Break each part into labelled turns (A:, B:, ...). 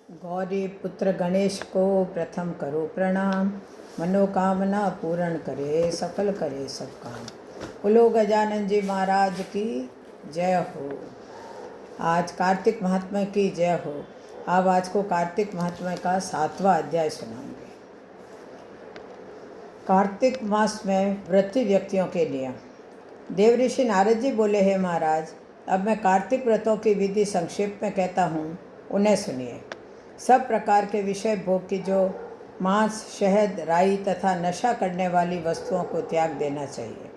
A: गौरी पुत्र गणेश को प्रथम करो प्रणाम। मनोकामना पूर्ण करे, सफल करे सब काम। बोलो गजानन जी महाराज की जय हो। आज कार्तिक महात्म्य की जय हो। अब आज को कार्तिक महात्म्य का 7वां अध्याय सुनाऊंगे। कार्तिक मास में व्रती व्यक्तियों के नियम। देव ऋषि नारद जी बोले, हे महाराज, अब मैं कार्तिक व्रतों की विधि संक्षेप में कहता हूँ, उन्हें सुनिए। सब प्रकार के विषय भोग की जो मांस, शहद, राई तथा नशा करने वाली वस्तुओं को त्याग देना चाहिए।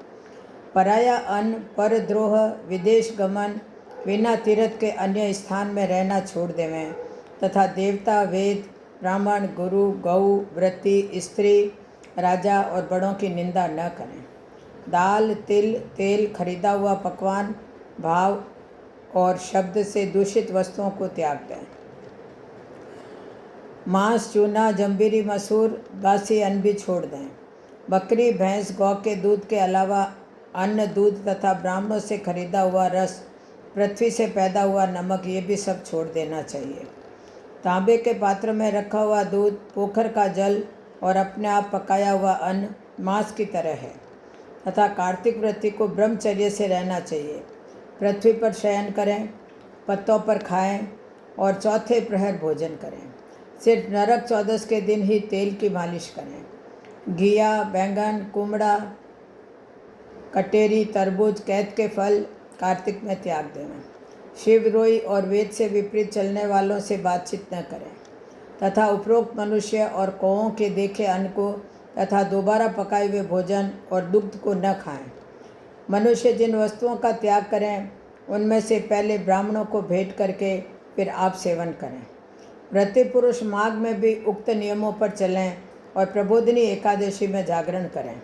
A: पराया अन्न, परद्रोह, विदेश गमन, बिना तीर्थ के अन्य स्थान में रहना छोड़ देवें तथा देवता, वेद, ब्राह्मण, गुरु, गौ, व्रती, स्त्री, राजा और बड़ों की निंदा न करें। दाल, तिल, तेल, खरीदा हुआ पकवान, भाव और शब्द से दूषित वस्तुओं को त्याग दें। मांस, चूना, जंबीरी, मसूर, बासी अन्न भी छोड़ दें। बकरी, भैंस, गौ के दूध के अलावा अन्न, दूध तथा ब्राह्मणों से खरीदा हुआ रस, पृथ्वी से पैदा हुआ नमक, ये भी सब छोड़ देना चाहिए। तांबे के पात्र में रखा हुआ दूध, पोखर का जल और अपने आप पकाया हुआ अन्न मांस की तरह है तथा कार्तिक व्रती को ब्रह्मचर्य से रहना चाहिए। पृथ्वी पर शयन करें, पत्तों पर खाएं और चौथे प्रहर भोजन करें। सिर्फ नरक चौदस के दिन ही तेल की मालिश करें। घिया, बैंगन, कुमड़ा, कटेरी, तरबूज, कैद के फल कार्तिक में त्याग दें। शिवरोई और वेद से विपरीत चलने वालों से बातचीत न करें तथा उपरोक्त मनुष्य और कौओं के देखे अन्न को तथा दोबारा पकाए हुए भोजन और दुग्ध को न खाएं। मनुष्य जिन वस्तुओं का त्याग करें उनमें से पहले ब्राह्मणों को भेंट करके फिर आप सेवन करें। व्रती पुरुष माघ में भी उक्त नियमों पर चलें और प्रबोधिनी एकादशी में जागरण करें।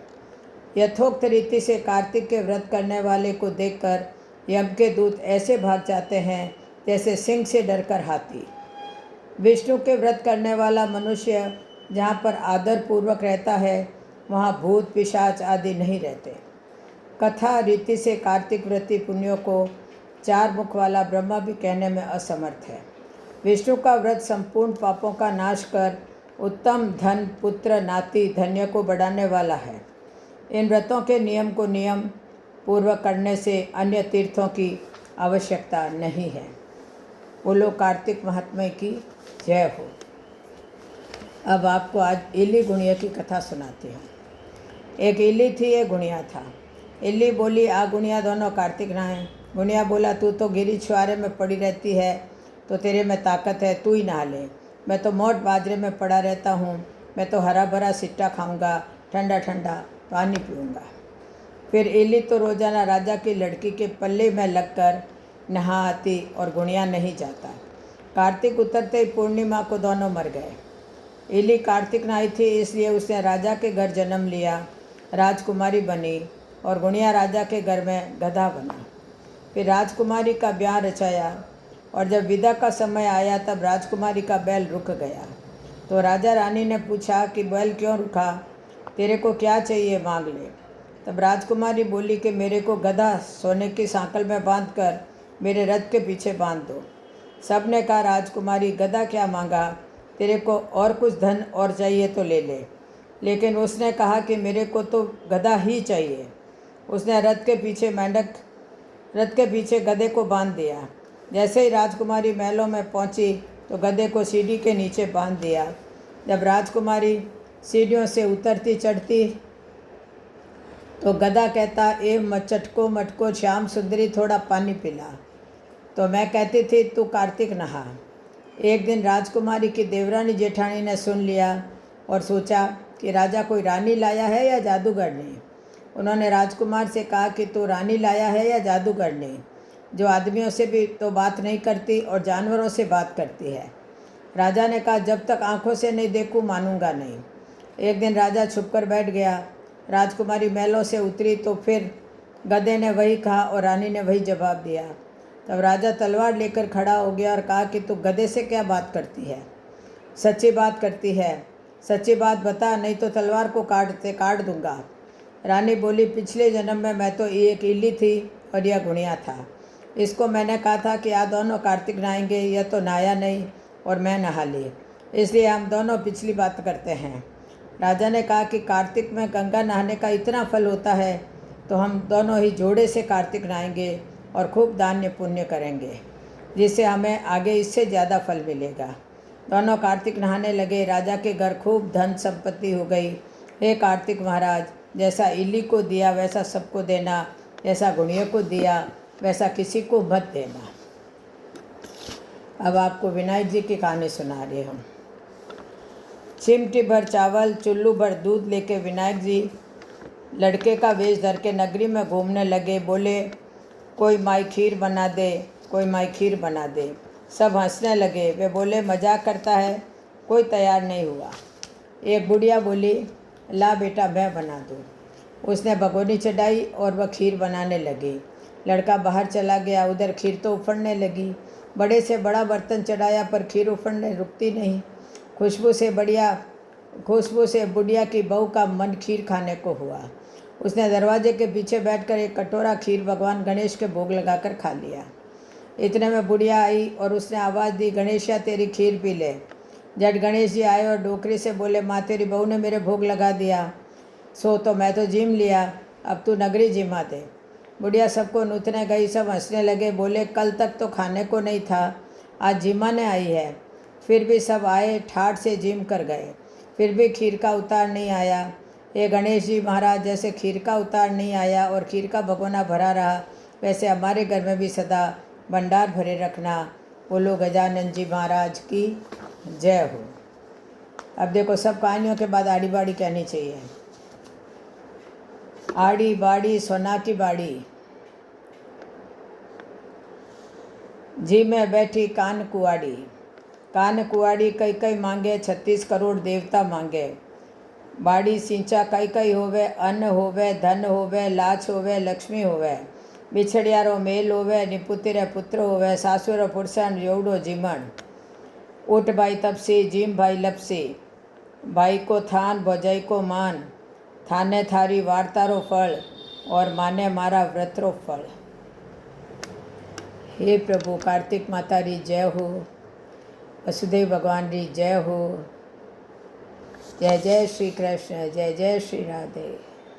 A: यथोक्त रीति से कार्तिक के व्रत करने वाले को देखकर यज्ञ के दूत ऐसे भाग जाते हैं जैसे सिंह से डरकर हाथी। विष्णु के व्रत करने वाला मनुष्य जहाँ पर आदर पूर्वक रहता है वहाँ भूत, पिशाच आदि नहीं रहते। कथा रीति से कार्तिक व्रती पुण्यों को 4 मुख वाला ब्रह्मा भी कहने में असमर्थ है। विष्णु का व्रत संपूर्ण पापों का नाश कर उत्तम धन, पुत्र, नाती, धन्य को बढ़ाने वाला है। इन व्रतों के नियम को नियम पूर्वक करने से अन्य तीर्थों की आवश्यकता नहीं है। बोलो कार्तिक महात्म्य की जय हो। अब आपको आज इल्ली गुणिया की कथा सुनाती हूँ। एक इल्ली थी, एक गुणिया था। इल्ली बोली, आ गुणिया, दोनों कार्तिक नहाएं। गुणिया बोला, तू तो गिरी छुआरे में पड़ी रहती है, तो तेरे में ताकत है, तू ही नहा ले। मैं तो मोट बाजरे में पड़ा रहता हूँ, मैं तो हरा भरा सिट्टा खाऊंगा, ठंडा ठंडा पानी पीऊँगा। फिर इल्ली तो रोजाना राजा की लड़की के पल्ले में लगकर नहा आती और गुणिया नहीं जाता। कार्तिक उतरते ही पूर्णिमा को दोनों मर गए। इल्ली कार्तिक नहाई थी, इसलिए उसने राजा के घर जन्म लिया, राजकुमारी बनी और गुणिया राजा के घर में गधा बना। फिर राजकुमारी का ब्याह रचाया और जब विदा का समय आया तब राजकुमारी का बैल रुक गया। तो राजा रानी ने पूछा कि बैल क्यों रुका, तेरे को क्या चाहिए, मांग ले। तब राजकुमारी बोली कि मेरे को गधा सोने की सांकल में बांधकर मेरे रथ के पीछे बांध दो। सब ने कहा, राजकुमारी, गधा क्या मांगा, तेरे को और कुछ धन और चाहिए तो ले ले। लेकिन उसने कहा कि मेरे को तो गधा ही चाहिए। उसने रथ के पीछे गधे को बांध दिया। जैसे ही राजकुमारी महलों में पहुंची तो गधे को सीढ़ी के नीचे बांध दिया। जब राजकुमारी सीढ़ियों से उतरती चढ़ती तो गधा कहता, ए चटको मटको श्याम सुंदरी, थोड़ा पानी पिला। तो मैं कहती थी, तू कार्तिक नहा। एक दिन राजकुमारी की देवरानी जेठानी ने सुन लिया और सोचा कि राजा कोई रानी लाया है या जादूगरनी। उन्होंने राजकुमार से कहा कि तू रानी लाया है या जादूगरनी, जो आदमियों से भी तो बात नहीं करती और जानवरों से बात करती है। राजा ने कहा, जब तक आंखों से नहीं देखूं मानूंगा नहीं। एक दिन राजा छुपकर बैठ गया। राजकुमारी महलों से उतरी तो फिर गधे ने वही कहा और रानी ने वही जवाब दिया। तब राजा तलवार लेकर खड़ा हो गया और कहा कि तू गधे से क्या बात करती है, सच्ची बात करती है, सच्ची बात बता, नहीं तो तलवार को काट दूंगा। रानी बोली, पिछले जन्म में मैं तो एक इल्ली थी और यह गुणिया था। इसको मैंने कहा था कि आ दोनों कार्तिक नहाएंगे, यह तो नहाया नहीं, और मैं नहा ली, इसलिए हम दोनों पिछली बात करते हैं। राजा ने कहा कि कार्तिक में गंगा नहाने का इतना फल होता है तो हम दोनों ही जोड़े से कार्तिक नहाएंगे और खूब दान्य पुण्य करेंगे, जिससे हमें आगे इससे ज़्यादा फल मिलेगा। दोनों कार्तिक नहाने लगे। राजा के घर खूब धन संपत्ति हो गई। हे कार्तिक महाराज, जैसा इली को दिया वैसा सबको देना, जैसा गुणियों को दिया वैसा किसी को मत देना। अब आपको विनायक जी की कहानी सुना रही हूँ। चिमटी भर चावल, चुल्लू भर दूध लेके विनायक जी लड़के का वेश धर के नगरी में घूमने लगे। बोले, कोई माई खीर बना दे, कोई माई खीर बना दे। सब हंसने लगे। वे बोले, मजाक करता है। कोई तैयार नहीं हुआ। एक बुढ़िया बोली, ला बेटा मैं बना दूँ। उसने भगोनी चढ़ाई और वह खीर बनाने लगी। लड़का बाहर चला गया। उधर खीर तो उफड़ने लगी। बड़े से बड़ा बर्तन चढ़ाया पर खीर उफड़ने रुकती नहीं। खुशबू से बुढ़िया की बहू का मन खीर खाने को हुआ। उसने दरवाजे के पीछे बैठकर एक कटोरा खीर भगवान गणेश के भोग लगाकर खा लिया। इतने में बुढ़िया आई और उसने आवाज़ दी, गणेशिया तेरी खीर पी ले। जट गणेश जी आए और डोकरी से बोले, माँ तेरी बहू ने मेरे भोग लगा दिया, सो तो मैं तो जिम लिया, अब तू नगरी जिमा दे। बुढ़िया सबको नूतने गई। सब हंसने लगे। बोले, कल तक तो खाने को नहीं था, आज जिमाने आई है। फिर भी सब आए, ठाठ से जिम कर गए, फिर भी खीर का उतार नहीं आया। ये गणेश जी महाराज, जैसे खीर का उतार नहीं आया और खीर का भगोना भरा रहा, वैसे हमारे घर में भी सदा भंडार भरे रखना। बोलो गजानन जी महाराज की जय हो। अब देखो, सब कहानियों के बाद आड़ी बाड़ी कहनी चाहिए। आड़ी बाड़ी सोना की बाड़ी, जी में बैठी कान कुआड़ी। कान कुआड़ी कई कई मांगे, 36 करोड़ देवता मांगे। बाड़ी सिंचा कई कई होवे, अन्न होवे, धन होवे, लाच होवे, लक्ष्मी होवे। बिछड़ियारो मेल होवे, निपुतिर पुत्र होवे, सासुर पुरसन योड़ो जीमण। उठ भाई तपसी, जिम भाई लपसी। भाई को थान, भौजाई को मान। थाने थारी वार्तारो फल, और माने मारा व्रतरो फल। हे प्रभु, कार्तिक माता री जय हो, वसुदेव भगवान री जय हो। जय जय श्री कृष्ण, जय जय श्री राधे।